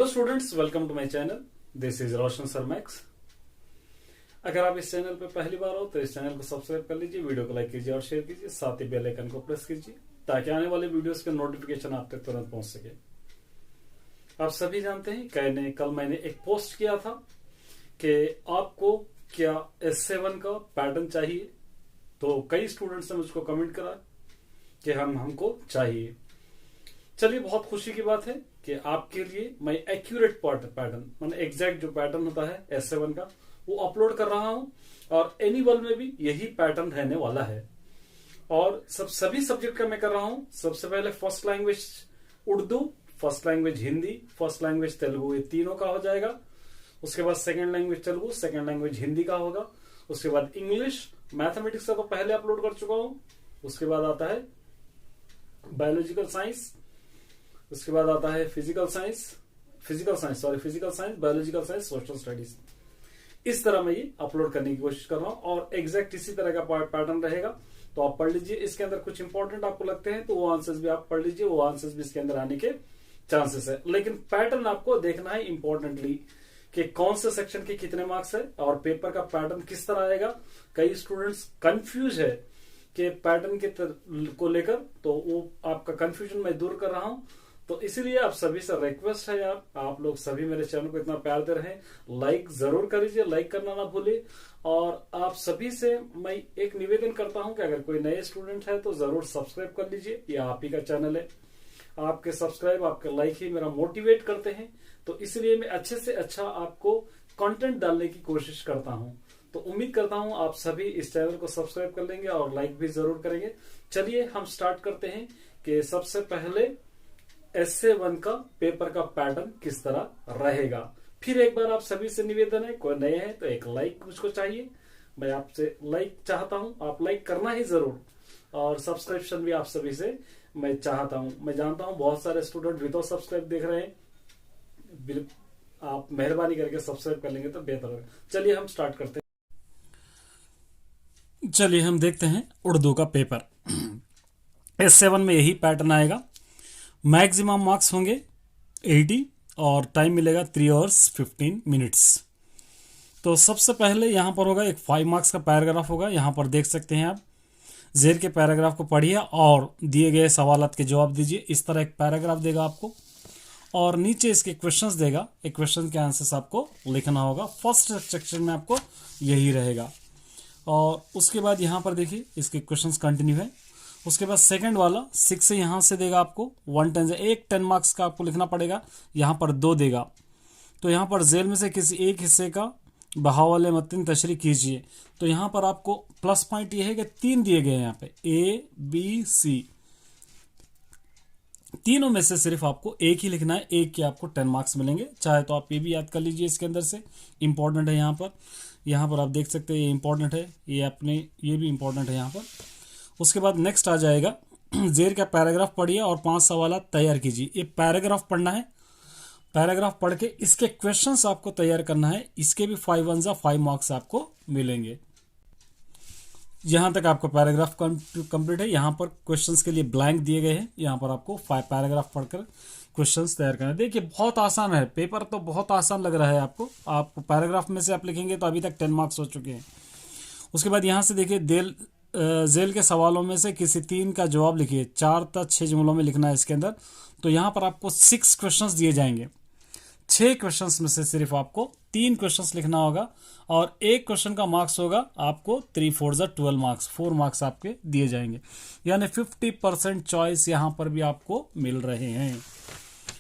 Students, welcome to my channel. This is Roshan sir max. अगर आप इस चैनल पे पहली बार हो तो इस चैनल को सब्सक्राइब कर लीजिए, वीडियो को लाइक कीजिए और शेयर कीजिए, साथ ही बेल आइकन को प्रेस कीजिए ताकि आने वाले वीडियोस के नोटिफिकेशन आप तक तुरंत पहुंच सके। आप सभी जानते हैं कल मैंने एक पोस्ट किया था कि आपको क्या S7 का पैटर्न चाहिए। तो कई स्टूडेंट्स ने मुझको कमेंट करा कि हमको चाहिए। चलिए, बहुत खुशी की बात है कि आपके लिए मैं एक्यूरेट पैटर्न माने एग्जैक्ट जो पैटर्न होता है S7 का वो अपलोड कर रहा हूं और एनुअल में भी यही पैटर्न रहने वाला है। और सभी सब्जेक्ट का मैं कर रहा हूं। सबसे पहले first language Urdu, first language Hindi, first language Telugu, ये तीनों का हो जाएगा। उसके बाद second language Telugu, second language Hindi का होगा। उसके बाद इंग्लिश, मैथमेटिक्स का तो पहले अपलोड कर चुका हूं। उसके बाद आता है बायोलॉजिकल साइंस, उसके बाद आता है physical science, biological science, social studies. इस तरह मैं ये अपलोड करने की कोशिश कर रहा हूं और एग्जैक्ट इसी तरह का पैटर्न रहेगा। तो आप पढ़ लीजिए। इसके अंदर कुछ इंपॉर्टेंट आपको लगते हैं तो वो आंसर्स भी आप पढ़ लीजिए, वो आंसर्स भी इसके अंदर आने के चांसेस है। लेकिन पैटर्न आपको देखना है इंपॉर्टेंटली कि कौन से सेक्शन के कितने मार्क्स है और पेपर का पैटर्न किस तरह आएगा। कई स्टूडेंट्स कंफ्यूज है कि पैटर्न के को लेकर, तो वो आपका कंफ्यूजन मैं दूर कर रहा हूं। तो इसीलिए आप सभी से रिक्वेस्ट है यार, आप लोग सभी मेरे चैनल को इतना प्यार दे रहे हैं, लाइक जरूर करिए, लाइक करना ना भूलिए। और आप सभी से मैं एक निवेदन करता हूं कि अगर कोई नए स्टूडेंट है तो जरूर सब्सक्राइब कर लीजिए। ये आप ही का चैनल है, आपके सब्सक्राइब, आपके लाइक ही मेरा मोटिवेट करते हैं। तो इसलिए मैं अच्छे से अच्छा आपको कंटेंट डालने की कोशिश करता हूं। तो उम्मीद करता हूं आप सभी इस चैनल को सब्सक्राइब कर लेंगे और लाइक भी जरूर करेंगे। चलिए हम स्टार्ट करते हैं कि सबसे पहले S7 का पेपर का पैटर्न किस तरह रहेगा। फिर एक बार आप सभी से निवेदन है, कोई नए हैं तो एक लाइक मुझको चाहिए। मैं आपसे लाइक चाहता हूं, आप लाइक करना ही जरूर। और सब्सक्रिप्शन भी आप सभी से मैं चाहता हूं। मैं जानता हूं बहुत सारे स्टूडेंट विदाउट सब्सक्राइब देख रहे हैं, आप मेहरबानी करके सब्सक्राइब कर लेंगे तो बेहतर होगा। चलिए हम स्टार्ट करते हैं। चलिए हम देखते हैं उर्दू का पेपर। S7 में यही पैटर्न आएगा। मैक्सिमम मार्क्स होंगे 80 और टाइम मिलेगा 3 hours 15 minutes। तो सबसे पहले यहाँ पर होगा एक 5 मार्क्स का पैराग्राफ होगा। यहाँ पर देख सकते हैं आप, जेर के पैराग्राफ को पढ़िए और दिए गए सवालात के जवाब दीजिए। इस तरह एक पैराग्राफ देगा आपको और नीचे इसके क्वेश्चंस देगा। एक क्वेश्चन के आंसर्स आपको लिखना होगा। फर्स्ट सेक्शन में आपको यही रहेगा। और उसके बाद यहाँ पर देखिए इसके क्वेश्चंस कंटिन्यू है। उसके बाद सेकंड वाला 6 से यहाँ से देगा आपको 1 10 एक 10 मार्क्स का आपको लिखना पड़ेगा। यहाँ पर 2 देगा। तो यहाँ पर जेल में से किसी एक हिस्से का बहावल मतन तशरी कीजिए। तो यहाँ पर आपको प्लस पॉइंट ये है कि 3 दिए गए हैं यहाँ पे A, B, C। तीनों में से सिर्फ आपको एक ही लिखना है। एक के आपको 10 मार्क्स मिलेंगे। चाहे तो आप ये भी याद कर लीजिए, इसके अंदर से इंपॉर्टेंट है। यहाँ पर आप देख सकते हैं ये इंपॉर्टेंट है, ये भी इंपॉर्टेंट है यहाँ पर। उसके बाद नेक्स्ट आ जाएगा जेर का पैराग्राफ पढ़िए और 5 सवाल तैयार कीजिए। ये पैराग्राफ पढ़ना है। पैराग्राफ पढ़ के इसके क्वेश्चंस आपको तैयार करना है। इसके भी 5 मार्क्स आपको मिलेंगे। यहां तक आपका पैराग्राफ कंप्लीट है। यहाँ पर क्वेश्चंस के लिए ब्लैंक दिए गए हैं। यहाँ पर आपको 5 पैराग्राफ पढ़कर क्वेश्चंस तैयार करना है। देखिए बहुत आसान है, पेपर तो बहुत आसान लग रहा है आपको। आप पैराग्राफ में से आप लिखेंगे तो अभी तक 10 मार्क्स हो चुके हैं। उसके बाद यहाँ से देखिए जेल के सवालों में से किसी 3 का जवाब लिखिए। 4 तक 6 जुमलों में लिखना है इसके अंदर। तो यहाँ पर आपको 6 क्वेश्चंस दिए जाएंगे। 6 क्वेश्चंस में से सिर्फ आपको 3 क्वेश्चंस लिखना होगा और एक क्वेश्चन का मार्क्स होगा आपको 3 4 12 मार्क्स, 4 मार्क्स आपके दिए जाएंगे। यानी 50% चॉइस यहाँ पर भी आपको मिल रहे हैं।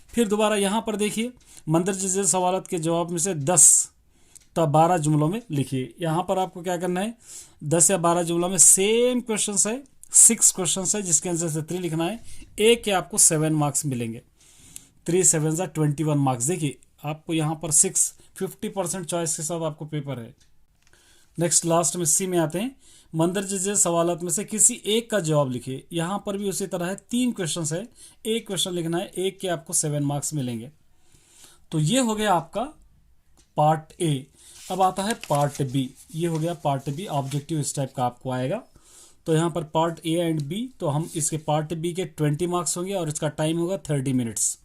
फिर दोबारा यहाँ पर देखिए मंदरजे सवालत के जवाब में से 10 तो 12 जुमलों में लिखिए। यहाँ पर आपको क्या करना है, 10 या 12 जुमलों में सेम क्वेश्चन है, 6 क्वेश्चन है जिसके आंसर से 3 लिखना है। एक के आपको 7 मार्क्स मिलेंगे। 3 7 21 मार्क्स। देखिए आपको यहाँ पर 50% चॉइस के साथ आपको पेपर है। नेक्स्ट लास्ट में सी में आते हैं। मंदरजे सवालत में से किसी एक का जवाब लिखिए। यहाँ पर भी उसी तरह है, 3 क्वेश्चन है, एक क्वेश्चन लिखना है। एक के आपको 7 मार्क्स मिलेंगे। तो ये हो गया आपका पार्ट ए। अब आता है पार्ट बी। ये हो गया पार्ट बी, ऑब्जेक्टिव इस टाइप का आपको आएगा। तो यहाँ पर पार्ट ए एंड बी, तो हम इसके पार्ट बी के 20 मार्क्स होंगे और इसका टाइम होगा 30 मिनट्स।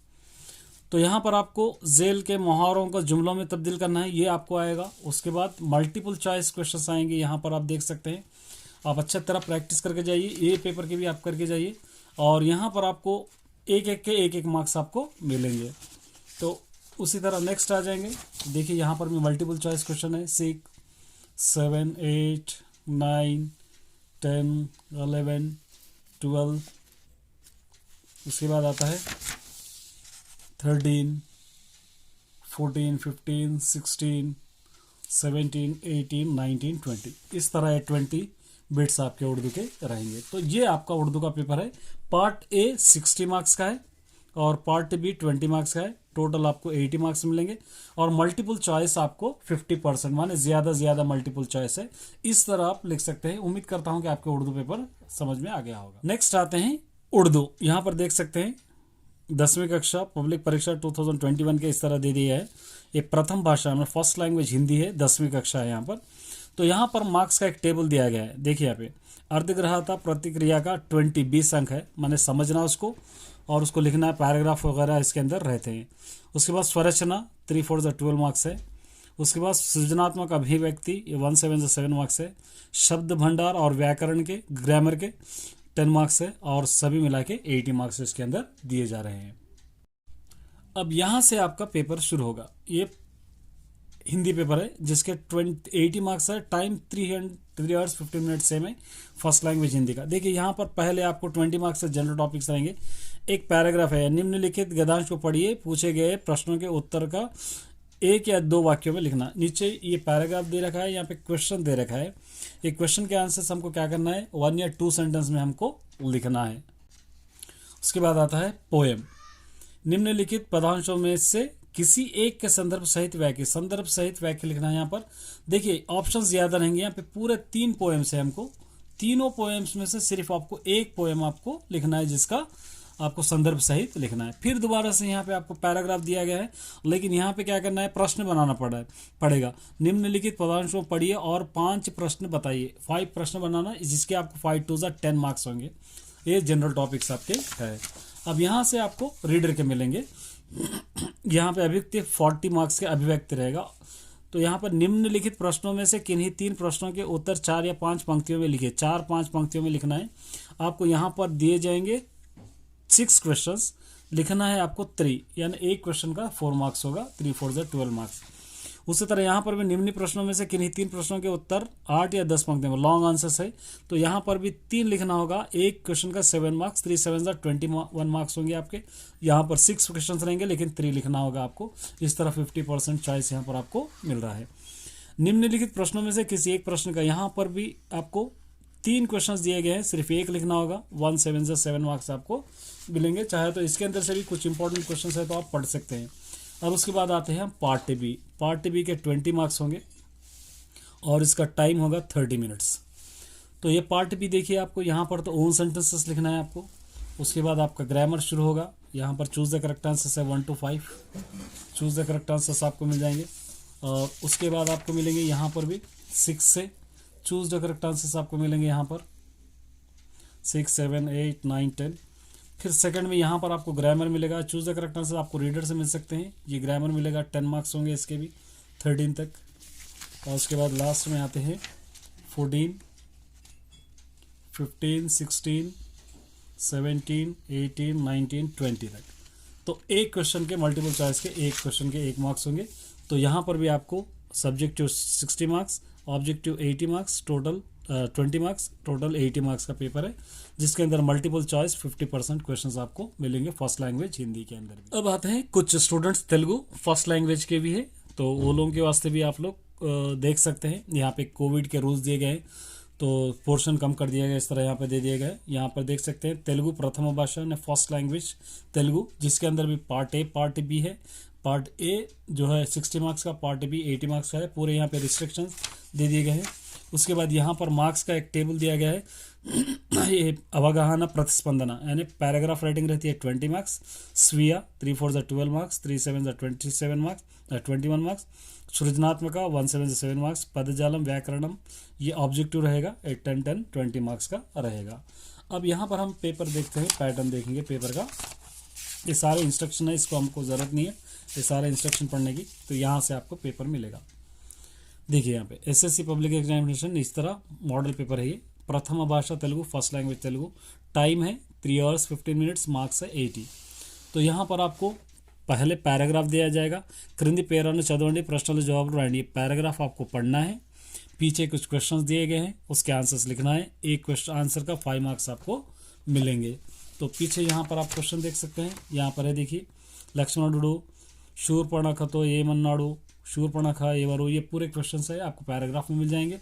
तो यहाँ पर आपको जेल के मुहावरों को जुमलों में तब्दील करना है, ये आपको आएगा। उसके बाद मल्टीपल चॉइस क्वेश्चंस आएंगे, यहाँ पर आप देख सकते हैं। आप अच्छी तरह प्रैक्टिस करके जाइए, ये पेपर के भी आप करके जाइए, और यहाँ पर आपको एक एक मार्क्स आपको मिलेंगे। तो उसी तरह नेक्स्ट आ जाएंगे, देखिए यहाँ पर भी मल्टीपल चॉइस क्वेश्चन है 6, 7, 8, 9, 10, 11, 12। उसके बाद आता है 13, 14, 15, 16, 17, 18, 19, 20। इस तरह 20 बिट्स आपके उर्दू के रहेंगे। तो ये आपका उर्दू का पेपर है। पार्ट ए 60 मार्क्स का है और पार्ट बी 20 मार्क्स का है। टोटल आपको 80 मार्क्स मिलेंगे और मल्टीपल चॉइस आपको 50%, माने ज़्यादा मल्टीपल चॉइस है। इस तरह आप लिख सकते हैं। उम्मीद करता हूं कि आपके उर्दू पेपर समझ में आ गया होगा। नेक्स्ट आते हैं उर्दू। यहाँ पर देख सकते हैं 10वीं कक्षा पब्लिक परीक्षा 2021 के इस तरह दे दिया है। ये प्रथम भाषा में फर्स्ट लैंग्वेज हिंदी है, 10वीं कक्षा है यहाँ पर। तो यहाँ पर मार्क्स का एक टेबल दिया गया है, देखिए यहाँ पे। अर्धग्राह्यता प्रतिक्रिया का 20 अंक है, माने समझना उसको और उसको लिखना है, पैराग्राफ वगैरह इसके अंदर रहते हैं। उसके बाद स्वरचना 3 4 12 मार्क्स है। उसके बाद सृजनात्मक अभिव्यक्ति ये 1 7 7 मार्क्स है। शब्द भंडार और व्याकरण के ग्रामर के 10 मार्क्स है और सभी मिला के 80 मार्क्स इसके अंदर दिए जा रहे हैं। अब यहाँ से आपका पेपर शुरू होगा। ये हिंदी पेपर है जिसके 80 मार्क्स है। टाइम 3 hours 15 मिनट सेम है फर्स्ट लैंग्वेज हिंदी का। देखिए यहाँ पर पहले आपको 20 मार्क्स से जनरल टॉपिक्स रहेंगे। एक पैराग्राफ है, निम्नलिखित गद्यांश को पढ़िए, पूछे गए प्रश्नों के उत्तर का 1 या 2 वाक्यों में लिखना। नीचे ये पैराग्राफ दे रखा है, यहाँ पे क्वेश्चन दे रखा है। ये क्वेश्चन के आंसर हमको क्या करना है, 1 या 2 सेंटेंस में हमको लिखना है। उसके बाद आता है पोएम। निम्नलिखित पदांशों में से किसी एक के संदर्भ सहित वाक्य लिखना है। यहाँ पर देखिए ऑप्शंस ज्यादा रहेंगे। यहाँ पे पूरे 3 पोएम्स है, हमको तीनों पोएम्स में से सिर्फ आपको एक पोएम आपको लिखना है जिसका आपको संदर्भ सहित लिखना है। फिर दोबारा से यहाँ पे आपको पैराग्राफ दिया गया है, लेकिन यहाँ पे क्या करना है, प्रश्न बनाना पड़ेगा। निम्नलिखित पदांशों को पढ़िए और 5 प्रश्न बताइए। 5 प्रश्न बनाना, जिसके आपको 5 2 10 मार्क्स होंगे। ये जनरल टॉपिक्स आपके है। अब यहाँ से आपको रीडर के मिलेंगे। यहाँ पे अभिव्यक्ति 40 मार्क्स के अभिव्यक्ति रहेगा। तो यहाँ पर निम्नलिखित प्रश्नों में से किन्हीं 3 प्रश्नों के उत्तर 4 या 5 पंक्तियों में लिखिए। 4-5 पंक्तियों में लिखना है आपको। यहाँ पर दिए जाएंगे 6 क्वेश्चंस, लिखना है आपको 3, यानी एक क्वेश्चन का 4 मार्क्स होगा। 3 4 12 मार्क्स। उसी तरह यहाँ पर भी निम्न प्रश्नों में से किन्हीं 3 प्रश्नों के उत्तर 8 या 10 पंक्तियों में, लॉन्ग आंसर्स है। तो यहाँ पर भी 3 लिखना होगा। एक क्वेश्चन का 7 मार्क्स, 3 7 21 मार्क्स होंगे आपके। यहाँ पर 6 क्वेश्चन रहेंगे लेकिन 3 लिखना होगा आपको। इस तरह 50% चॉइस यहाँ पर आपको मिल रहा है। निम्नलिखित प्रश्नों में से किसी एक प्रश्न का, यहाँ पर भी आपको 3 क्वेश्चंस दिए गए हैं, सिर्फ एक लिखना होगा। 1 7 7 मार्क्स आपको मिलेंगे। चाहे तो इसके अंदर से भी कुछ इंपॉर्टेंट क्वेश्चंस है तो आप पढ़ सकते हैं। और उसके बाद आते हैं पार्ट बी। पार्ट बी के 20 मार्क्स होंगे और इसका टाइम होगा 30 मिनट्स। तो ये पार्ट बी देखिए, आपको यहाँ पर तो ओन सेंटेंसेस लिखना है आपको। उसके बाद आपका ग्रामर शुरू होगा। यहाँ पर चूज द करेक्ट आंसर्स है 1 to 5। Choose the correct answers आपको मिल जाएंगे। और उसके बाद आपको मिलेंगे यहाँ पर भी 6 से चूज द करेक्ट आंसर्स आपको मिलेंगे। यहाँ पर 6 7 8 9 10। फिर सेकंड में यहाँ पर आपको ग्रामर मिलेगा। चूज द करेक्ट आंसर आपको रीडर से मिल सकते हैं। ये ग्रामर मिलेगा, 10 मार्क्स होंगे इसके भी 13 तक। और उसके बाद लास्ट में आते हैं 14 15 16 17 18 19 20 तक। तो एक क्वेश्चन के मल्टीपल चॉइस के एक क्वेश्चन के 1 मार्क्स होंगे। तो यहाँ पर भी आपको subjective 60 marks, objective 80 marks, total 20 marks, total 80 marks का पेपर है, जिसके अंदर मल्टीपल चॉइस 50% क्वेश्चंस आपको मिलेंगे फर्स्ट लैंग्वेज हिंदी के अंदर भी। अब आते हैं कुछ स्टूडेंट्स तेलुगु फर्स्ट लैंग्वेज के भी है, तो वो लोगों के वास्ते भी आप लोग देख सकते हैं। यहाँ पे कोविड के रूल्स दिए गए तो पोर्शन कम कर दिया गया, इस तरह यहाँ पे दे दिए गए। यहाँ पर देख सकते हैं तेलुगु प्रथम भाषा ने फर्स्ट लैंग्वेज तेलुगु, जिसके अंदर भी पार्ट ए पार्ट बी है। पार्ट ए जो है 60 मार्क्स का, पार्ट बी 80 मार्क्स का है। पूरे यहाँ पे रिस्ट्रिक्शंस दे दिए गए हैं। उसके बाद यहाँ पर मार्क्स का एक टेबल दिया गया है। ये अवगाहना प्रतिस्पंदना यानी पैराग्राफ राइटिंग रहती है 20 मार्क्स। स्वीया 3 4 12 marks, 3 7 27 marks 21 marks. सृजनात्मक 1 7 7 मार्क्स। पदजालम व्याकरणम ये ऑब्जेक्टिव रहेगा, 8 10 10 20 मार्क्स का रहेगा। अब यहाँ पर हम पेपर देखते हैं, पैटर्न देखेंगे पेपर का। ये सारे इंस्ट्रक्शन है, इसको हमको ज़रूरत नहीं है ये सारे इंस्ट्रक्शन पढ़ने की। तो यहाँ से आपको पेपर मिलेगा। देखिए यहाँ पे एसएससी पब्लिक एग्जामिनेशन इस तरह मॉडल पेपर है ये। प्रथम भाषा Telugu, first language Telugu. Time है 3 hours 15 minutes, मार्क्स है 80। तो यहाँ पर आपको पहले पैराग्राफ दिया जाएगा, क्रिंदी पेरानु चदवंडी प्रश्नल जवाब राయండి। पैराग्राफ आपको पढ़ना है, पीछे कुछ क्वेश्चंस दिए गए हैं उसके आंसर्स लिखना है। एक क्वेश्चन आंसर का 5 मार्क्स आपको मिलेंगे। तो पीछे यहाँ पर आप क्वेश्चन देख सकते हैं, यहाँ पर है देखिए, लक्ष्मणुडु शूर्पणखतो ఏమన్నాడు, शूर्पणख ఎవరు, ये पूरे क्वेश्चन है आपको पैराग्राफ में मिल जाएंगे।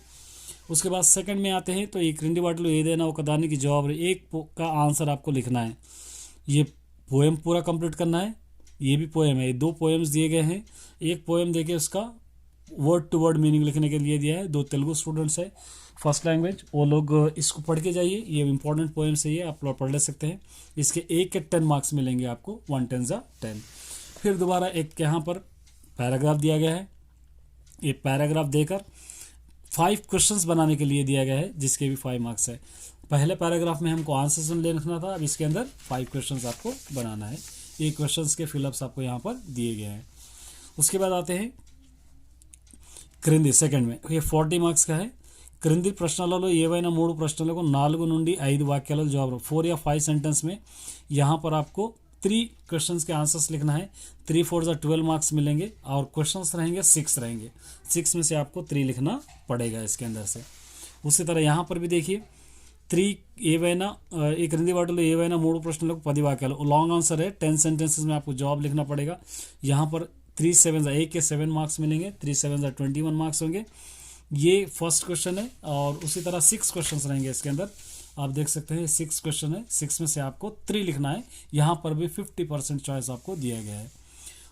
उसके बाद सेकंड में आते हैं तो ये क्रिंदी वाटिलो ఏదైనా ఒకదానికి जवाब एक का आंसर आपको लिखना है। ये पोएम पूरा कंप्लीट करना है, ये भी पोएम है, 2 पोएम्स दिए गए हैं। एक पोएम देके उसका वर्ड टू वर्ड मीनिंग लिखने के लिए दिया है। 2 तेलुगु स्टूडेंट्स है फर्स्ट लैंग्वेज, वो लोग इसको पढ़ के जाइए, ये इंपॉर्टेंट पोएम्स है, ये आप लोग पढ़ ले सकते हैं। इसके 1 के 10 मार्क्स मिलेंगे आपको, 1 10 10। फिर दोबारा एक यहाँ पर पैराग्राफ दिया गया है, ये पैराग्राफ देकर 5 क्वेश्चंस बनाने के लिए दिया गया है, जिसके भी 5 मार्क्स है। पहले पैराग्राफ में हमको आंसर सुन लिखना था, अब इसके अंदर 5 क्वेश्चंस आपको बनाना है। ये क्वेश्चंस के फिलअप्स आपको यहाँ पर दिए गए हैं। उसके बाद आते हैं क्रिंदी सेकंड में, ये 40 मार्क्स का है। క్రింది ప్రశ్నలలో ఏవైనా 3 ప్రశ్నలకు 4 నుండి 5 వాక్యాలలో जवाब 4 या 5 सेंटेंस में यहाँ पर आपको 3 क्वेश्चंस के आंसर्स लिखना है। 3 4 12 मार्क्स मिलेंगे और क्वेश्चंस रहेंगे 6 रहेंगे, 6 में से आपको 3 लिखना पड़ेगा इसके अंदर से। उसी तरह यहाँ पर भी देखिए 3 ఏవైనా ఈ క్రింది వాటిలో ఏవైనా 3 ప్రశ్నలకు 10 వాక్యాలు, लॉन्ग आंसर है 10 सेंटेंसेस में आपको जवाब लिखना पड़ेगा। यहाँ पर 3 7 1 के 7 मार्क्स मिलेंगे, 3 7 21 मार्क्स होंगे। ये फर्स्ट क्वेश्चन है और उसी तरह 6 क्वेश्चन रहेंगे इसके अंदर, आप देख सकते हैं 6 क्वेश्चन है, 6 में से आपको 3 लिखना है। यहाँ पर भी 50% चॉइस आपको दिया गया है।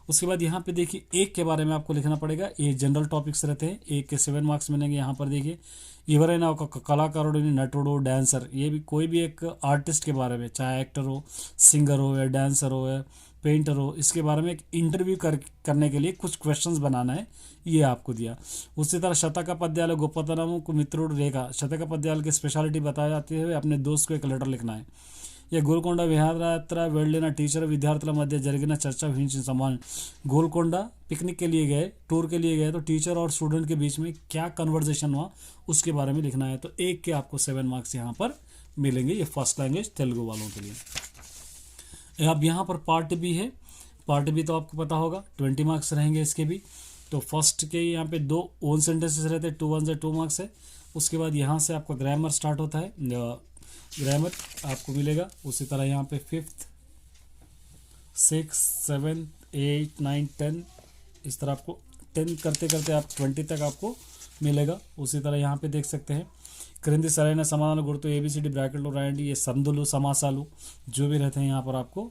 उसके बाद यहाँ पे देखिए 1 के बारे में आपको लिखना पड़ेगा, ये जनरल टॉपिक्स रहते हैं, 1 के 7 मार्क्स मिलेंगे। यहाँ पर देखिए ఎవరైనా ఒక కళాకారుడిని, నటుడు, डांसर, ये भी कोई भी एक आर्टिस्ट के बारे में, चाहे एक्टर हो, सिंगर हो या डांसर हो या पेंटर हो, इसके बारे में एक इंटरव्यू करने के लिए कुछ क्वेश्चंस बनाना है, ये आपको दिया। उसी तरह शतक पद्याలు గొప్పతనము కు మిత్రుడు రేఖ, शतक पद्याल की स्पेशलिटी बताया जाती है, अपने दोस्त को एक लेटर लिखना है। या गोलकोंडा विहारयात्रा వెళ్ళిన टीचर विद्यार्थुల मध्य జరిగిన चर्चा ఊహించిన समान, गोलकोंडा पिकनिक के लिए गए, टूर के लिए गए, तो टीचर और स्टूडेंट के बीच में क्या कन्वर्जेशन हुआ उसके बारे में लिखना है। तो 1 के आपको 7 मार्क्स यहाँ पर मिलेंगे, ये फर्स्ट लैंग्वेज तेलुगु वालों के लिए। अब यहाँ पर पार्ट भी है, पार्ट भी तो आपको पता होगा 20 मार्क्स रहेंगे इसके भी। तो फर्स्ट के यहाँ पे 2 ओन सेंटेंसेस रहते हैं, 2 1 से 2 मार्क्स है। उसके बाद यहाँ से आपका ग्रामर स्टार्ट होता है, ग्रामर आपको मिलेगा। उसी तरह यहाँ पे 5th 6 7 8 9 10 इस तरह आपको 10 करते करते आप 20 तक आपको मिलेगा। उसी तरह यहाँ पे देख सकते हैं క్రింది సరైన సమాధానం గుర్తు ABCD ब्रैकेट राయండి, ये संधुलु समासालु जो भी रहते हैं यहाँ पर आपको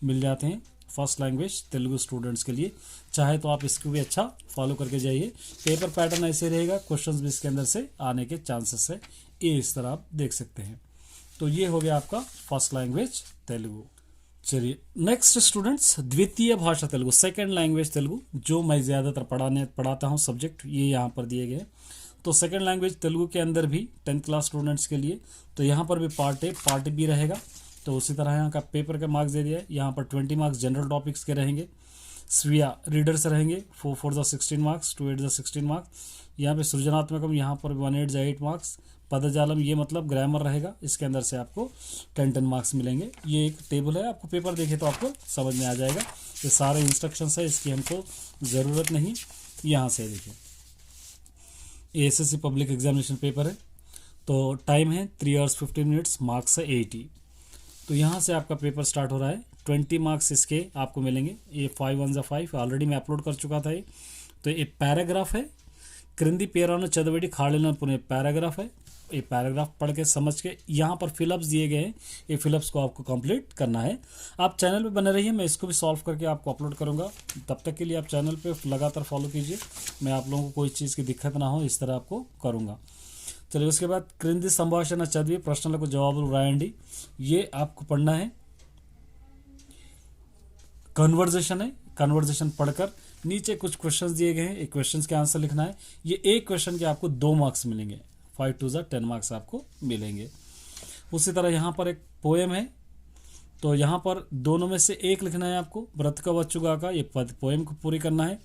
मिल जाते हैं फर्स्ट लैंग्वेज तेलुगु स्टूडेंट्स के लिए। चाहे तो आप इसको भी अच्छा फॉलो करके जाइए, पेपर पैटर्न ऐसे रहेगा, क्वेश्चंस भी इसके अंदर से आने के चांसेस है, ये इस तरह आप देख सकते हैं। तो ये हो गया आपका फर्स्ट लैंग्वेज तेलुगु। चलिए नेक्स्ट स्टूडेंट्स, द्वितीय भाषा तेलुगु, सेकंड लैंग्वेज तेलुगु, जो मैं ज़्यादातर पढ़ाता हूँ सब्जेक्ट, ये यहाँ पर दिए गए। तो सेकंड लैंग्वेज तेलुगु के अंदर भी 10th क्लास स्टूडेंट्स के लिए, तो यहाँ पर भी पार्ट ए पार्ट बी रहेगा। तो उसी तरह यहाँ का पेपर के मार्क्स दे दिया है, यहाँ पर 20 मार्क्स जनरल टॉपिक्स के रहेंगे, स्वीया रीडर्स रहेंगे 4 4 द 16 मार्क्स, 2 8 द 16 मार्क्स। यहाँ पे सृजनात्मकम यहाँ पर 1 8 द 8 मार्क्स, पदजालम ये मतलब ग्रामर रहेगा, इसके अंदर से आपको 10 10 मार्क्स मिलेंगे। ये एक टेबल है, आपको पेपर देखे तो आपको समझ में आ जाएगा, ये सारे इंस्ट्रक्शंस है, इसकी हमको ज़रूरत नहीं। यहाँ से देखिए एसएससी पब्लिक एग्जामिनेशन पेपर है, तो टाइम है 3 hours 15 minutes, मार्क्स है 80। तो यहाँ से आपका पेपर स्टार्ट हो रहा है, 20 मार्क्स इसके आपको मिलेंगे। ये 5 1 जा 5 ऑलरेडी मैं अपलोड कर चुका था ये। तो ये पैराग्राफ है, क्रिंदी पेरानो चदवड़ी खाड़िलन पुणे पैराग्राफ है, ये पैराग्राफ पढ़ के समझ के यहाँ पर फिलअप्स दिए गए हैं, ये फिलअप्स को आपको कंप्लीट करना है। आप चैनल पे बने रहिए, मैं इसको भी सॉल्व करके आपको अपलोड करूँगा, तब तक के लिए आप चैनल पे लगातार फॉलो कीजिए, मैं आप लोगों को कोई चीज़ की दिक्कत ना हो इस तरह आपको करूँगा। चलिए उसके बाद क्रिंदी संभाषण चदिवी प्रश्नలకు जवाबुలు రాయండి, ये आपको पढ़ना है। कन्वर्जेशन है, कन्वर्जेशन पढ़कर नीचे कुछ क्वेश्चंस दिए गए हैं, एक क्वेश्चंस के आंसर लिखना है। ये एक क्वेश्चन के आपको 2 मार्क्स मिलेंगे, 5 2 10 मार्क्स आपको मिलेंगे। उसी तरह यहाँ पर एक पोएम है, तो यहाँ पर दोनों में से एक लिखना है आपको, व्रत का वध चुका का, ये पद पोएम को पूरी करना है,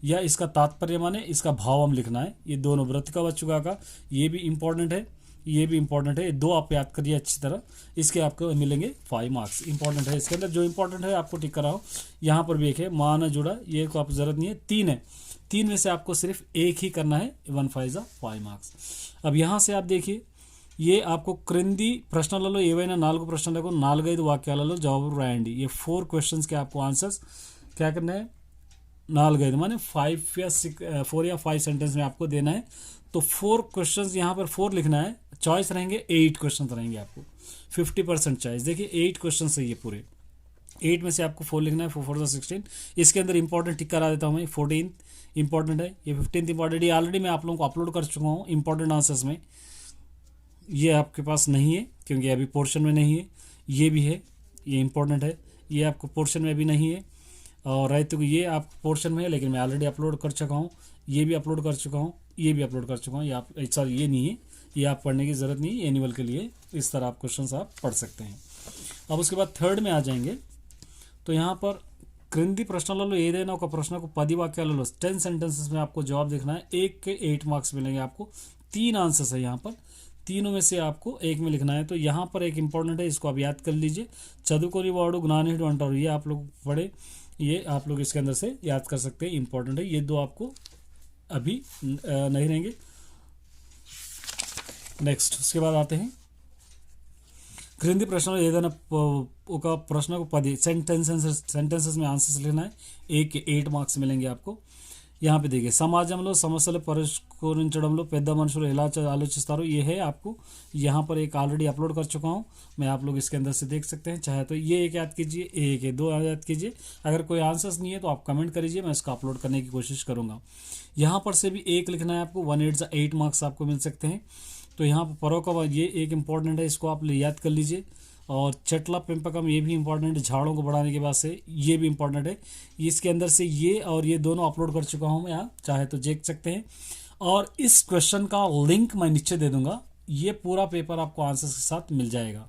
या इसका तात्पर्य माने इसका भाव हम लिखना है। ये दोनों, व्रत का वध चुका का ये भी इंपॉर्टेंट है, ये भी इंपॉर्टेंट है, ये दो आप याद करिए अच्छी तरह, इसके आपको मिलेंगे 5 मार्क्स। इंपॉर्टेंट है, इसके अंदर जो इंपॉर्टेंट है आपको टिक कराओ। यहाँ पर भी एक है, माँ न जुड़ा, ये को आपको जरूरत नहीं है। 3 है, 3 में से आपको सिर्फ एक ही करना है, 1 5 5 मार्क्स। अब यहाँ से आप देखिए, ये आपको క్రింది ప్రశ్నలలో ఏవైనా 4 ప్రశ్నలకు 4-5 వాక్యాలలో జవాబులు రాయండి। ये 4 क्वेश्चंस के आपको आंसर्स क्या करना है, 4-5 माने 4 या 5 सेंटेंस में आपको देना है। तो 4 क्वेश्चंस यहाँ पर 4 लिखना है, चॉइस रहेंगे 8 क्वेश्चन रहेंगे आपको, 50% चॉइस। देखिए 8 क्वेश्चन है ये पूरे, 8 में से आपको 4 लिखना है, 4 4 16। इसके अंदर इंपॉर्टेंट टिक करा देता हूँ मैं, 14 इंपॉर्टेंट है, ये 15 इंपॉर्टेंट, ये ऑलरेडी मैं आप लोगों को अपलोड कर चुका हूँ इंपॉर्टेंट आंसर्स में। ये आपके पास नहीं है क्योंकि अभी पोर्शन में नहीं है। ये भी है, ये इंपॉर्टेंट है, ये आपको पोर्शन में भी नहीं है। और राइट तो ये आप पोर्शन में है, लेकिन मैं ऑलरेडी अपलोड कर चुका हूँ, ये भी अपलोड कर चुका हूँ, ये भी अपलोड कर चुका हूँ। ये आप सॉरी ये नहीं है, ये आप पढ़ने की ज़रूरत नहीं है, एनुअल के लिए इस तरह आप क्वेश्चन आप पढ़ सकते हैं। अब उसके बाद थर्ड में आ जाएंगे। तो यहाँ पर క్రింది ప్రశ్నలలో ఏదైనా ఒక ప్రశ్నకు 10 వాక్యాలలో 10 सेंटेंसेस में आपको जवाब देखना है, 1 के 8 मार्क्स मिलेंगे आपको। 3 आंसर्स है यहाँ पर, तीनों में से आपको एक में लिखना है। तो यहाँ पर एक इंपॉर्टेंट है, इसको आप याद कर लीजिए, చదువుకోని వాడు జ్ఞానిహుడు అంటారు, ये आप लोग पढ़े, ये आप लोग इसके अंदर से याद कर सकते हैं, इंपॉर्टेंट है। ये दो आपको अभी नहीं रहेंगे। नेक्स्ट उसके बाद आते हैं, క్రింది ప్రశ్నలో ఏదైనా ఒక ప్రశ్నకు 10 सेंटेंसेस में आंसर्स लिखना है, 1 के 8 मार्क्स मिलेंगे आपको। यहाँ पे देखिए, సమాజంలో సమస్యలు పరిష్కరించడంలో పెద్ద మనుషులు ఎలా ఆలోచిస్తారో, ये है आपको। यहाँ पर एक ऑलरेडी अपलोड कर चुका हूँ मैं, आप लोग इसके अंदर से देख सकते हैं। चाहे तो ये एक याद कीजिए, एक है 2 याद कीजिए। अगर कोई आंसर्स नहीं है तो आप कमेंट करिए, मैं इसका अपलोड करने की कोशिश करूँगा। यहाँ पर से भी एक लिखना है आपको, 1 8 8 मार्क्स आपको मिल सकते हैं। तो यहाँ पर परों का ये एक इंपॉर्टेंट है, इसको आप याद कर लीजिए। और चटला पेंपकम ये भी इंपॉर्टेंट है, झाड़ों को बढ़ाने के बाद से ये भी इंपॉर्टेंट है। इसके अंदर से ये और ये दोनों अपलोड कर चुका हूँ मैं, यहाँ चाहे तो देख सकते हैं। और इस क्वेश्चन का लिंक मैं नीचे दे दूंगा, ये पूरा पेपर आपको आंसर्स के साथ मिल जाएगा।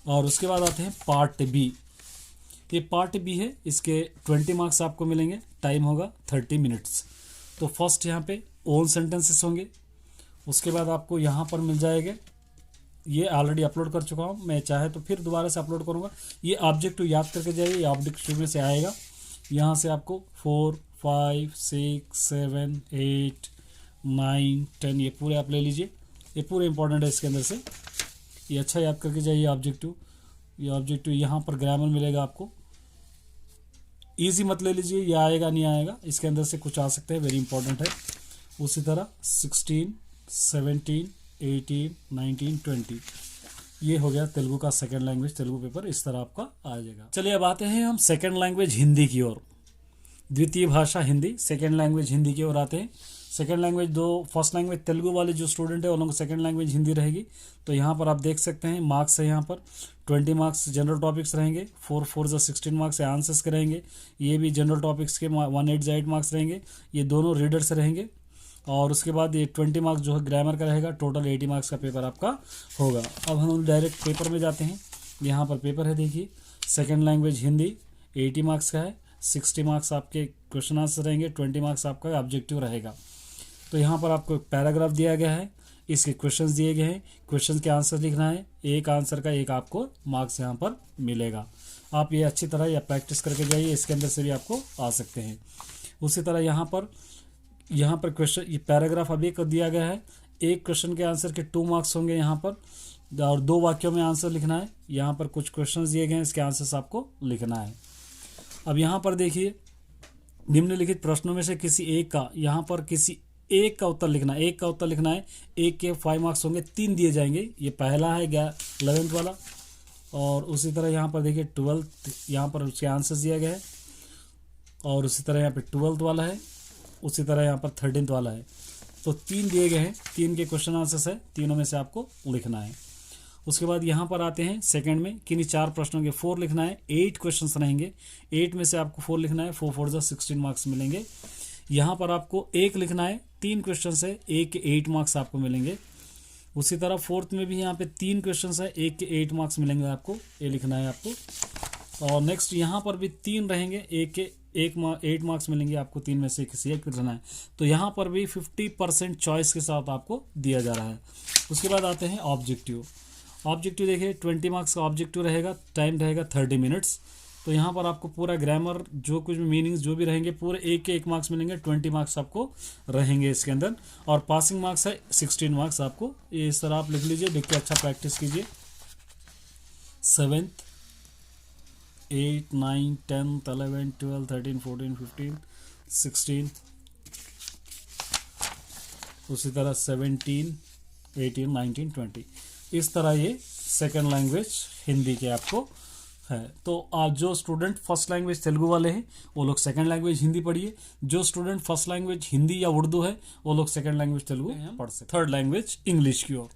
और उसके बाद आते हैं पार्ट बी। ये पार्ट बी है, इसके 20 मार्क्स आपको मिलेंगे, टाइम होगा 30 मिनट्स। तो फर्स्ट यहाँ पे ओन सेंटेंसेस होंगे, उसके बाद आपको यहाँ पर मिल जाएगा, ये ऑलरेडी अपलोड कर चुका हूँ मैं, चाहे तो फिर दोबारा से अपलोड करूँगा। ये ऑब्जेक्टिव याद करके जाइए, ये ऑब्जेक्टिव में से आएगा। यहाँ से आपको 4 5 6 7 8 9 10 ये पूरे आप ले लीजिए, ये पूरे इंपॉर्टेंट है इसके अंदर से। ये अच्छा याद करके जाइए ऑब्जेक्टिव। ये ऑब्जेक्टिव यहाँ पर ग्रामर मिलेगा आपको, ईजी मत ले लीजिए, ये आएगा नहीं आएगा, इसके अंदर से कुछ आ सकते हैं, वेरी इंपॉर्टेंट है। उसी तरह 16 17 18 19 20 ये हो गया तेलुगु का सेकंड लैंग्वेज, तेलुगु पेपर इस तरह आपका आ जाएगा। चलिए अब आते हैं हम सेकंड लैंग्वेज हिंदी की ओर। द्वितीय भाषा हिंदी, सेकंड लैंग्वेज हिंदी की ओर आते हैं। सेकंड लैंग्वेज दो, फर्स्ट लैंग्वेज तेलुगु वाले जो स्टूडेंट है उन लोगों को सेकंड लैंग्वेज हिंदी रहेगी। तो यहाँ पर आप देख सकते हैं मार्क्स है, यहाँ पर 20 मार्क्स जनरल टॉपिक्स रहेंगे, 4 4 16 मार्क्स आंसर्स के रहेंगे। ये भी जनरल टॉपिक्स के 1 8 8 मार्क्स रहेंगे, ये दोनों रीडर्स रहेंगे। और उसके बाद ये 20 मार्क्स जो है ग्रामर का रहेगा, टोटल 80 मार्क्स का पेपर आपका होगा। अब हम डायरेक्ट पेपर में जाते हैं। यहाँ पर पेपर है, देखिए सेकंड लैंग्वेज हिंदी 80 मार्क्स का है, 60 मार्क्स आपके क्वेश्चन आंसर रहेंगे, 20 मार्क्स आपका ऑब्जेक्टिव रहेगा। तो यहाँ पर आपको एक पैराग्राफ दिया गया है, इसके क्वेश्चंस दिए गए हैं, क्वेश्चन के आंसर लिखना है, एक आंसर का एक आपको मार्क्स यहाँ पर मिलेगा। आप ये अच्छी तरह या प्रैक्टिस करके जाइए, इसके अंदर से भी आपको आ सकते हैं। उसी तरह यहाँ पर क्वेश्चन, ये पैराग्राफ अभी कर दिया गया है, एक क्वेश्चन के आंसर के 2 मार्क्स होंगे यहाँ पर, और 2 वाक्यों में आंसर लिखना है। यहाँ पर कुछ क्वेश्चंस दिए गए हैं, इसके आंसर्स आपको लिखना है। अब यहाँ पर देखिए, निम्नलिखित प्रश्नों में से किसी एक का, यहाँ पर किसी एक का उत्तर लिखना है, एक का उत्तर लिखना है। एक के 5 मार्क्स होंगे, 3 दिए जाएंगे। ये पहला है 11th वाला। और उसी तरह यहाँ पर देखिए 12th, यहाँ पर उसके आंसर्स दिया गया है। और उसी तरह यहाँ पे 12th वाला है, उसी तरह यहाँ पर 13th वाला है। तो 3 दिए गए हैं, 3 के क्वेश्चन आंसर्स है, तीनों में से आपको लिखना है। उसके बाद यहाँ पर आते हैं सेकंड में, किन्हीं 4 प्रश्नों के 4 लिखना है, 8 क्वेश्चंस रहेंगे, 8 में से आपको 4 लिखना है, 4 4 16 मार्क्स मिलेंगे। यहाँ पर आपको 1 लिखना है, 3 क्वेश्चन है, 1 के 8 मार्क्स आपको मिलेंगे। उसी तरह फोर्थ में भी यहाँ पे 3 क्वेश्चन है, एक के 8 मार्क्स मिलेंगे आपको, ये लिखना है आपको। और नेक्स्ट यहाँ पर भी 3 रहेंगे, एक के 8 मार्क्स मिलेंगे आपको, 3 में से किसी एक लिखना है। तो यहाँ पर भी 50% चॉइस के साथ आपको दिया जा रहा है। उसके बाद आते हैं ऑब्जेक्टिव। ऑब्जेक्टिव देखिए 20 मार्क्स का ऑब्जेक्टिव रहेगा, टाइम रहेगा 30 मिनट्स। तो यहाँ पर आपको पूरा ग्रामर, जो कुछ भी मीनिंग्स जो भी रहेंगे, पूरे एक के 1 मार्क्स मिलेंगे, 20 मार्क्स आपको रहेंगे इसके अंदर। और पासिंग मार्क्स है 16 मार्क्स आपको। ये इस तरह आप लिख लीजिए, लिख के अच्छा प्रैक्टिस कीजिए। 7th 8 9 10th 11 12 13 14 15 16, उसी तरह 17 18 19 20। इस तरह ये सेकंड लैंग्वेज हिंदी के आपको है। तो आज जो स्टूडेंट फर्स्ट लैंग्वेज तेलुगु वाले हैं वो लोग सेकंड लैंग्वेज हिंदी पढ़िए, जो स्टूडेंट फर्स्ट लैंग्वेज हिंदी या उर्दू है वो लोग सेकंड लैंग्वेज तेलुगु पढ़ सकते। थर्ड लैंग्वेज इंग्लिश की ओर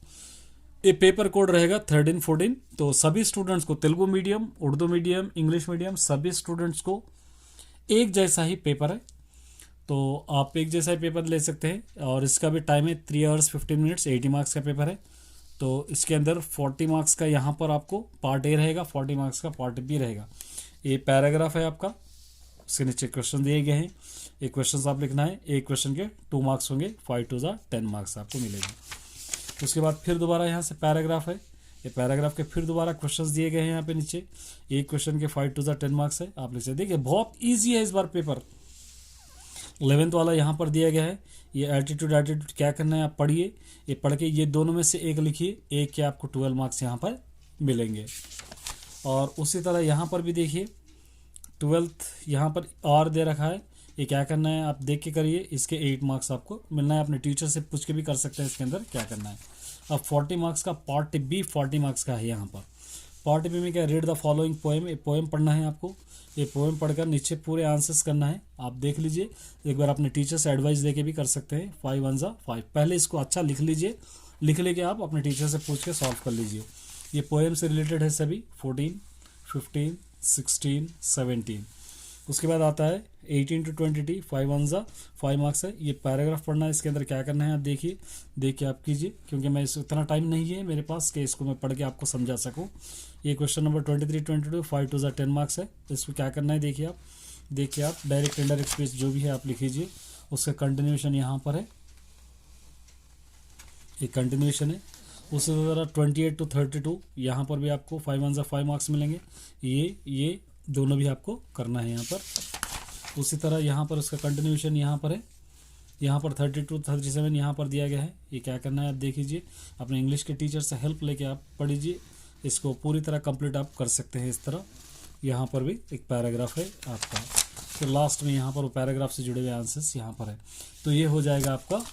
ये पेपर कोड रहेगा 13 14। तो सभी स्टूडेंट्स को Telugu medium, Urdu medium, English medium, सभी स्टूडेंट्स को एक जैसा ही पेपर है। तो आप एक जैसा ही पेपर ले सकते हैं। और इसका भी टाइम है 3 hours 15 minutes, 80 मार्क्स का पेपर है। तो इसके अंदर 40 मार्क्स का यहाँ पर आपको पार्ट ए रहेगा, 40 मार्क्स का पार्ट बी रहेगा। ये पैराग्राफ है आपका, उसके नीचे क्वेश्चन दिए गए हैं, एक क्वेश्चन आप लिखना है। एक क्वेश्चन के 2 मार्क्स होंगे, 5 2 10 मार्क्स आपको मिलेंगे। उसके बाद फिर दोबारा यहाँ से पैराग्राफ है, ये पैराग्राफ के फिर दोबारा क्वेश्चंस दिए गए हैं यहाँ पे नीचे। एक क्वेश्चन के 5 2 10 मार्क्स है, आप लिख सकते। देखिए बहुत ईजी है इस बार पेपर। 11th वाला यहाँ पर दिया गया है, ये एटीट्यूड क्या करना है आप पढ़िए। ये पढ़ के ये दोनों में से एक लिखिए, एक के आपको 12 मार्क्स यहाँ पर मिलेंगे। और उसी तरह यहाँ पर भी देखिए 12th यहाँ पर और दे रखा है, ये क्या करना है आप देख के करिए। इसके 8 मार्क्स आपको मिलना है, अपने टीचर से पूछ के भी कर सकते हैं इसके अंदर क्या करना है। अब 40 मार्क्स का पार्ट बी 40 मार्क्स का है। यहाँ पर पार्ट बी में क्या, रीड द फॉलोइंग पोएम, ये पोएम पढ़ना है आपको। ये पोएम पढ़कर नीचे पूरे आंसर्स करना है, आप देख लीजिए। एक बार अपने टीचर से एडवाइस लेके भी कर सकते हैं। 5 1 5, पहले इसको अच्छा लिख लीजिए, लिख लेके आप अपने टीचर से पूछ के सॉल्व कर लीजिए। ये पोएम से रिलेटेड है सभी, 14 15 16 17। उसके बाद आता है 18 to 20, 5 1 5 मार्क्स है। ये पैराग्राफ पढ़ना है, इसके अंदर क्या करना है आप देखिए, देख के आप कीजिए, क्योंकि मैं इतना टाइम नहीं है मेरे पास कि इसको मैं पढ़ के आपको समझा सकूं। ये क्वेश्चन नंबर 23 22, 5 2 10 मार्क्स है। इसको क्या करना है देखिए आप डायरेक्ट इनडायरेक्ट स्पीच जो भी है आप लिख लीजिए। उसका कंटिन्यूशन यहाँ पर है, ये कंटिन्यूशन है। उसी तरह 28 to 32 यहाँ पर भी आपको 5 1 5 मार्क्स मिलेंगे। ये दोनों भी आपको करना है यहाँ पर। उसी तरह यहाँ पर उसका कंटिन्यूशन यहाँ पर है, यहाँ पर 32 37 यहाँ पर दिया गया है। ये क्या करना है आप देख लीजिए, अपने इंग्लिश के टीचर से हेल्प लेके आप पढ़ लीजिए, इसको पूरी तरह कंप्लीट आप कर सकते हैं। इस तरह यहाँ पर भी एक पैराग्राफ है आपका, फिर लास्ट में यहाँ पर वो पैराग्राफ से जुड़े हुए आंसर्स यहाँ पर है। तो ये हो जाएगा आपका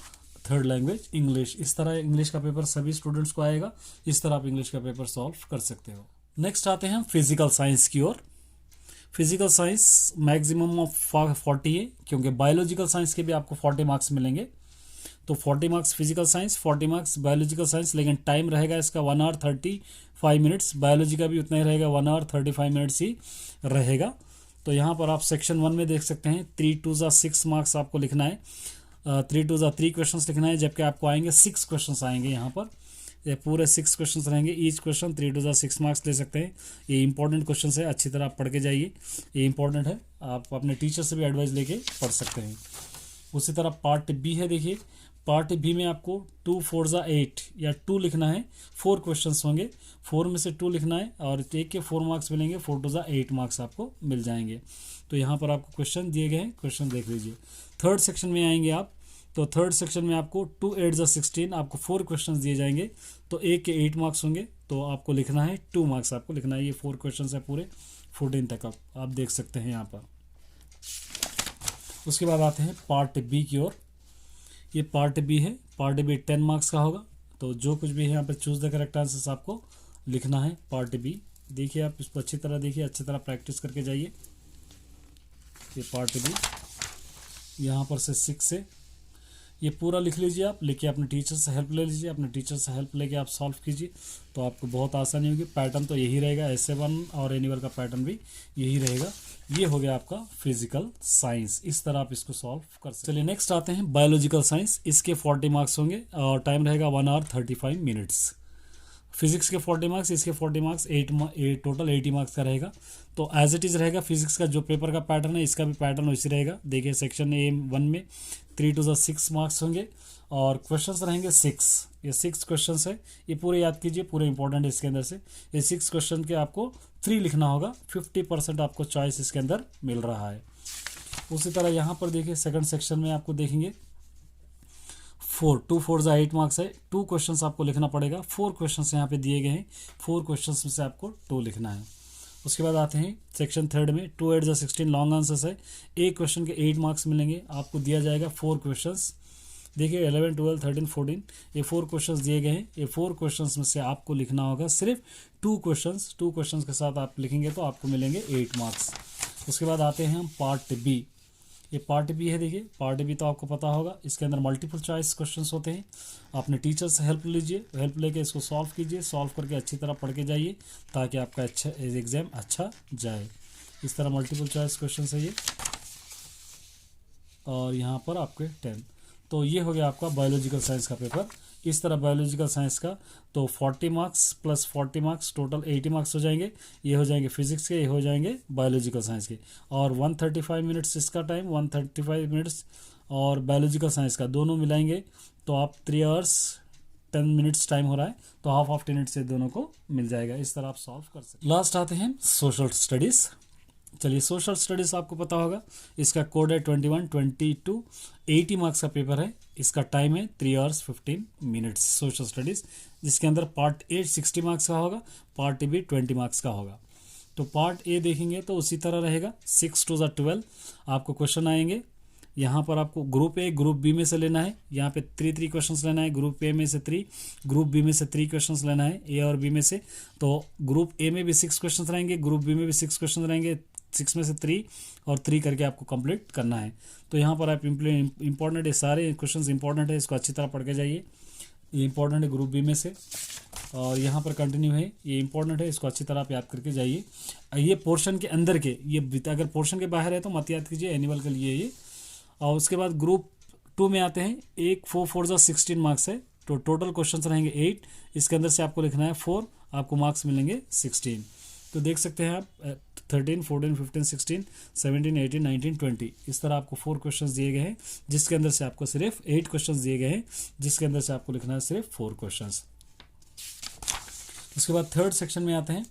थर्ड लैंग्वेज इंग्लिश। इस तरह इंग्लिश का पेपर सभी स्टूडेंट्स को आएगा, इस तरह आप इंग्लिश का पेपर सॉल्व कर सकते हो। नेक्स्ट आते हैं हम फिजिकल साइंस की ओर। फिजिकल साइंस मैक्सिमम ऑफ 40 है, क्योंकि बायोलॉजिकल साइंस के भी आपको 40 मार्क्स मिलेंगे। तो 40 marks physical science, 40 marks biological science, लेकिन टाइम रहेगा इसका 1 hour 35 minutes। बायोलॉजी का भी उतना ही रहेगा, 1 hour 35 minutes ही रहेगा। तो यहाँ पर आप सेक्शन 1 में देख सकते हैं 3 2 6 मार्क्स आपको लिखना है, 3 2 3 क्वेश्चन लिखना है, जबकि आपको आएंगे 6 क्वेश्चन आएंगे यहाँ पर। ये पूरे 6 क्वेश्चन रहेंगे, ईच क्वेश्चन 3 2 6 मार्क्स ले सकते हैं। ये इंपॉर्टेंट क्वेश्चन है, अच्छी तरह आप पढ़ के जाइए, ये इंपॉर्टेंट है। आप अपने टीचर से भी एडवाइस लेके पढ़ सकते हैं। उसी तरह पार्ट बी है, देखिए पार्ट बी में आपको 2 4 8 या 2 लिखना है। 4 क्वेश्चंस होंगे, 4 में से 2 लिखना है और एक के 4 मार्क्स मिलेंगे, 4 2 8 मार्क्स आपको मिल जाएंगे। तो यहाँ पर आपको क्वेश्चन दिए गए हैं, क्वेश्चन देख लीजिए। थर्ड सेक्शन में आएंगे आप, तो थर्ड सेक्शन में आपको 2 8 16, आपको 4 क्वेश्चंस दिए जाएंगे, तो एक के 8 मार्क्स होंगे, तो आपको लिखना है 2 मार्क्स आपको लिखना है। ये 4 क्वेश्चंस है पूरे 14 तक आप देख सकते हैं यहाँ पर। उसके बाद आते हैं पार्ट बी की ओर। ये पार्ट बी है, पार्ट बी 10 मार्क्स का होगा। तो जो कुछ भी है यहाँ पे चूज द करेक्ट आंसर्स आपको लिखना है पार्ट बी। देखिए आप इसको अच्छी तरह देखिए, अच्छी तरह प्रैक्टिस करके जाइए। ये पार्ट बी यहाँ पर से 6 है, ये पूरा लिख लीजिए आप, लेके अपने टीचर से हेल्प ले लीजिए, अपने टीचर से हेल्प लेके आप सॉल्व कीजिए तो आपको बहुत आसानी होगी। पैटर्न तो यही रहेगा, S7 और एनीवर का पैटर्न भी यही रहेगा। ये हो गया आपका फिजिकल साइंस, इस तरह आप इसको सॉल्व कर सकते हैं। चलिए नेक्स्ट आते हैं बायोलॉजिकल साइंस। इसके 40 मार्क्स होंगे और टाइम रहेगा 1 आवर 35 मिनट्स। फिजिक्स के 40 मार्क्स, इसके 40 मार्क्स, 8 टोटल 80 मार्क्स का रहेगा। तो एज इट इज़ रहेगा फिजिक्स का जो पेपर का पैटर्न है, इसका भी पैटर्न वैसे रहेगा। देखिए सेक्शन A1 में 3 to 6 मार्क्स होंगे और क्वेश्चंस रहेंगे 6। ये 6 क्वेश्चंस है, ये पूरे याद कीजिए, पूरे इंपॉर्टेंट है इसके अंदर से। ये 6 क्वेश्चन के आपको 3 लिखना होगा, 50% आपको चॉइस इसके अंदर मिल रहा है। उसी तरह यहाँ पर देखिए सेकंड सेक्शन में आपको देखेंगे 2 4 8 मार्क्स है। 2 क्वेश्चंस आपको लिखना पड़ेगा। 4 क्वेश्चंस यहाँ पे दिए गए हैं, 4 क्वेश्चंस में से आपको 2 लिखना है। उसके बाद आते हैं सेक्शन थर्ड में 2 8 16 लॉन्ग आंसर्स है। एक क्वेश्चन के 8 मार्क्स मिलेंगे। आपको दिया जाएगा 4 क्वेश्चंस। देखिए 11 12 13 14 ये 4 क्वेश्चंस दिए गए हैं। ये 4 क्वेश्चंस में से आपको लिखना होगा सिर्फ 2 क्वेश्चंस। 2 क्वेश्चंस के साथ आप लिखेंगे तो आपको मिलेंगे 8 मार्क्स। उसके बाद आते हैं हम पार्ट बी। ये पार्ट बी है। देखिए पार्ट बी तो आपको पता होगा, इसके अंदर मल्टीपल चॉइस क्वेश्चंस होते हैं। अपने टीचर से हेल्प लीजिए, हेल्प लेके इसको सॉल्व कीजिए, सॉल्व करके अच्छी तरह पढ़ के जाइए ताकि आपका अच्छा एग्जाम अच्छा जाए। इस तरह मल्टीपल चॉइस क्वेश्चंस है ये। और यहाँ पर आपके 10। तो ये हो गया आपका बायोलॉजिकल साइंस का पेपर। इस तरह बायोलॉजिकल साइंस का तो 40 marks plus 40 marks total 80 marks हो जाएंगे। ये हो जाएंगे फिजिक्स के, ये हो जाएंगे बायोलॉजिकल साइंस के। और 135 मिनट्स इसका टाइम, 135 मिनट्स और बायोलॉजिकल साइंस का दोनों मिलाएंगे तो आप 3 आवर्स 10 मिनट्स टाइम हो रहा है तो हाफ ऑफ 10 मिनट से दोनों को मिल जाएगा। इस तरह आप सॉल्व कर सकते हैं। लास्ट आते हैं सोशल स्टडीज़। चलिए सोशल स्टडीज़ आपको पता होगा, इसका कोड है 21 22 80 मार्क्स का पेपर है। इसका टाइम है 3 आवर्स 15 मिनट्स सोशल स्टडीज़, जिसके अंदर पार्ट ए 60 मार्क्स का होगा, पार्ट बी 20 मार्क्स का होगा। तो पार्ट ए देखेंगे तो उसी तरह रहेगा। 6 2 12 आपको क्वेश्चन आएंगे। यहाँ पर आपको ग्रुप ए ग्रुप बी में से लेना है। यहाँ पे 3 क्वेश्चंस लेना है। ग्रुप ए में से 3, ग्रुप बी में से 3 क्वेश्चंस लेना है, ए और बी में से। तो ग्रुप ए में भी 6 क्वेश्चंस रहेंगे, ग्रुप बी में भी 6 क्वेश्चन रहेंगे। 6 में से 3 और 3 करके आपको कंप्लीट करना है। तो यहाँ पर आप इंपॉर्टेंट है, सारे क्वेश्चंस इंपॉर्टेंट है, इसको अच्छी तरह पढ़ के जाइए। ये इंपॉर्टेंट है ग्रुप बी में से। और यहाँ पर कंटिन्यू है, ये इंपॉर्टेंट है, इसको अच्छी तरह आप याद करके जाइए। ये पोर्शन के अंदर के, ये अगर पोर्शन के बाहर है तो मत याद कीजिए, एनुअल के लिए ये। और उसके बाद ग्रुप 2 में आते हैं। 4 4 16 मार्क्स है। तो टोटल क्वेश्चन रहेंगे 8। इसके अंदर से आपको लिखना है 4, आपको मार्क्स मिलेंगे 16। तो देख सकते हैं आप 13 14 15 16 17 18 19 20 इस तरह आपको 4 क्वेश्चंस दिए गए हैं, जिसके अंदर से आपको सिर्फ 8 क्वेश्चंस दिए गए हैं, जिसके अंदर से आपको लिखना है सिर्फ 4 क्वेश्चंस। उसके बाद थर्ड सेक्शन में आते हैं।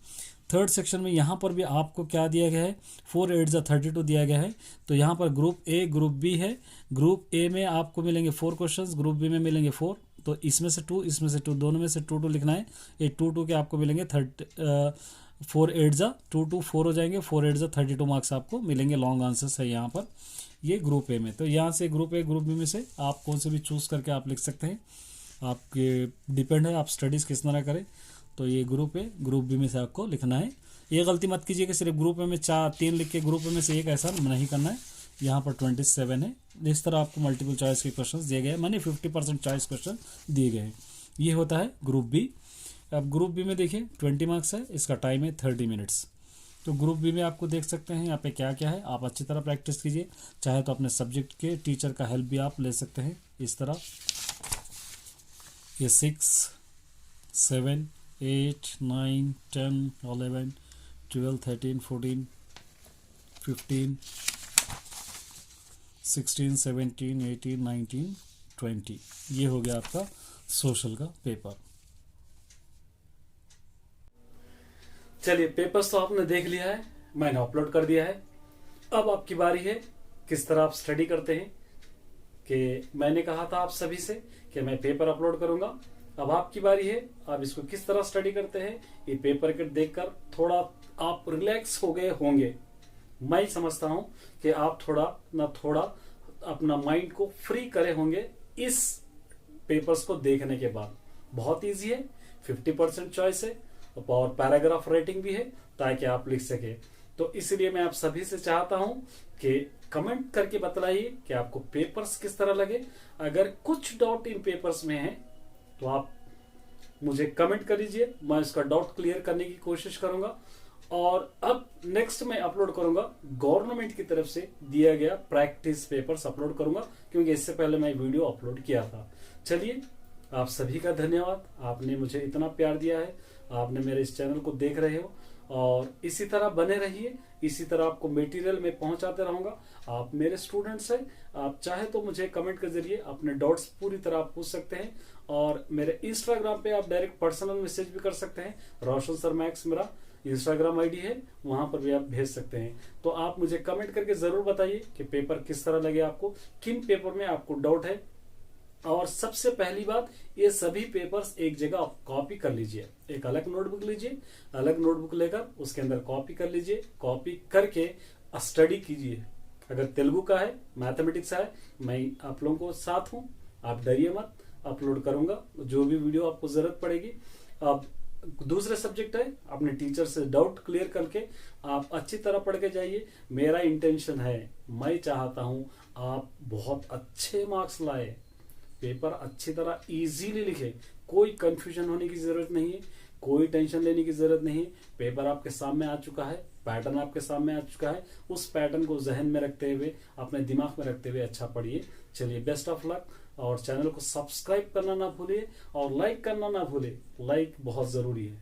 थर्ड सेक्शन में यहाँ पर भी आपको क्या दिया गया है, 4 8 32 दिया गया है। तो यहाँ पर ग्रुप ए ग्रुप बी है। ग्रुप ए में आपको मिलेंगे 4 क्वेश्चंस, ग्रुप बी में मिलेंगे 4। तो इसमें से 2, इसमें से 2, दोनों में से 2 2 लिखना है। ये 2 2 के आपको मिलेंगे 4 8 2 2 4 हो जाएंगे। 4 8 32 मार्क्स आपको मिलेंगे। लॉन्ग आंसर्स है यहाँ पर, ये ग्रुप ए में। तो यहाँ से ग्रुप ए ग्रुप बी में से आप कौन से भी चूज़ करके आप लिख सकते हैं, आपके डिपेंड है आप स्टडीज़ किस तरह करें। तो ये ग्रुप ए ग्रुप बी में से आपको लिखना है। ये गलती मत कीजिए कि सिर्फ ग्रुप ए में 3 लिख के ग्रुप ए में से एक, ऐसा नहीं करना है। यहाँ पर 27 है। इस तरह आपको मल्टीपल चॉइस के क्वेश्चन दिए गए हैं, माने 50% चॉइस क्वेश्चन दिए गए हैं। ये होता है ग्रुप बी। अब ग्रुप बी में देखिए 20 मार्क्स है, इसका टाइम है 30 मिनट्स। तो ग्रुप बी में आपको देख सकते हैं यहाँ पे क्या क्या है, आप अच्छी तरह प्रैक्टिस कीजिए। चाहे तो अपने सब्जेक्ट के टीचर का हेल्प भी आप ले सकते हैं। इस तरह ये 6 7 8 9 10 11 12 13 14 15 16 17 18 19 20 ये हो गया आपका सोशल का पेपर। चलिए पेपर्स तो आपने देख लिया है, मैंने अपलोड कर दिया है। अब आपकी बारी है किस तरह आप स्टडी करते हैं। कि मैंने कहा था आप सभी से कि मैं पेपर अपलोड करूंगा, अब आपकी बारी है आप इसको किस तरह स्टडी करते हैं। ये पेपर के देखकर थोड़ा आप रिलैक्स हो गए होंगे। मैं समझता हूं कि आप थोड़ा अपना माइंड को फ्री करे होंगे इस पेपर्स को देखने के बाद। बहुत इजी है, 50% चॉइस है और पैराग्राफ राइटिंग भी है ताकि आप लिख सके। तो इसलिए मैं आप सभी से चाहता हूं कि कमेंट करके बतलाइए कि आपको पेपर्स किस तरह लगे। अगर कुछ डाउट इन पेपर्स में है तो आप मुझे कमेंट कर दीजिए, मैं इसका डाउट क्लियर करने की कोशिश करूंगा। और अब नेक्स्ट मैं अपलोड करूंगा गवर्नमेंट की तरफ से दिया गया प्रैक्टिस पेपर्स अपलोड करूंगा, क्योंकि इससे पहले मैं वीडियो अपलोड किया था। चलिए, आप सभी का धन्यवाद, आपने मुझे इतना प्यार दिया है, आपने मेरे इस चैनल को देख रहे हो और इसी तरह बने रहिए, इसी तरह आपको मटेरियल में पहुंचाते रहूंगा। आप मेरे स्टूडेंट्स हैं, आप चाहे तो मुझे कमेंट के जरिए अपने डाउट्स पूरी तरह आप पूछ सकते हैं और मेरे इंस्टाग्राम पे आप डायरेक्ट पर्सनल मैसेज भी कर सकते हैं। रोशन सर मैक्स मेरा इंस्टाग्राम आईडी है, वहां पर भी आप भेज सकते हैं। तो आप मुझे कमेंट करके जरूर बताइए कि पेपर किस तरह लगे आपको, किन पेपर में आपको डाउट है। और सबसे पहली बात, ये सभी पेपर्स एक जगह आप कॉपी कर लीजिए, एक अलग नोटबुक लीजिए, अलग नोटबुक लेकर उसके अंदर कॉपी कर लीजिए, कॉपी करके स्टडी कीजिए। अगर तेलुगु का है, मैथमेटिक्स है, मैं आप लोगों को साथ हूं, आप डरिए मत, अपलोड करूंगा जो भी वीडियो आपको जरूरत पड़ेगी। अब दूसरे सब्जेक्ट है, अपने टीचर से डाउट क्लियर करके आप अच्छी तरह पढ़ के जाइए। मेरा इंटेंशन है, मैं चाहता हूं आप बहुत अच्छे मार्क्स लाए, पेपर अच्छी तरह इजीली लिखे, कोई कंफ्यूजन होने की जरूरत नहीं है, कोई टेंशन लेने की जरूरत नहीं है। पेपर आपके सामने आ चुका है, पैटर्न आपके सामने आ चुका है, उस पैटर्न को जहन में रखते हुए, अपने दिमाग में रखते हुए अच्छा पढ़िए। चलिए, बेस्ट ऑफ लक। और चैनल को सब्सक्राइब करना ना भूलिए और लाइक करना ना भूलिए, लाइक बहुत जरूरी है।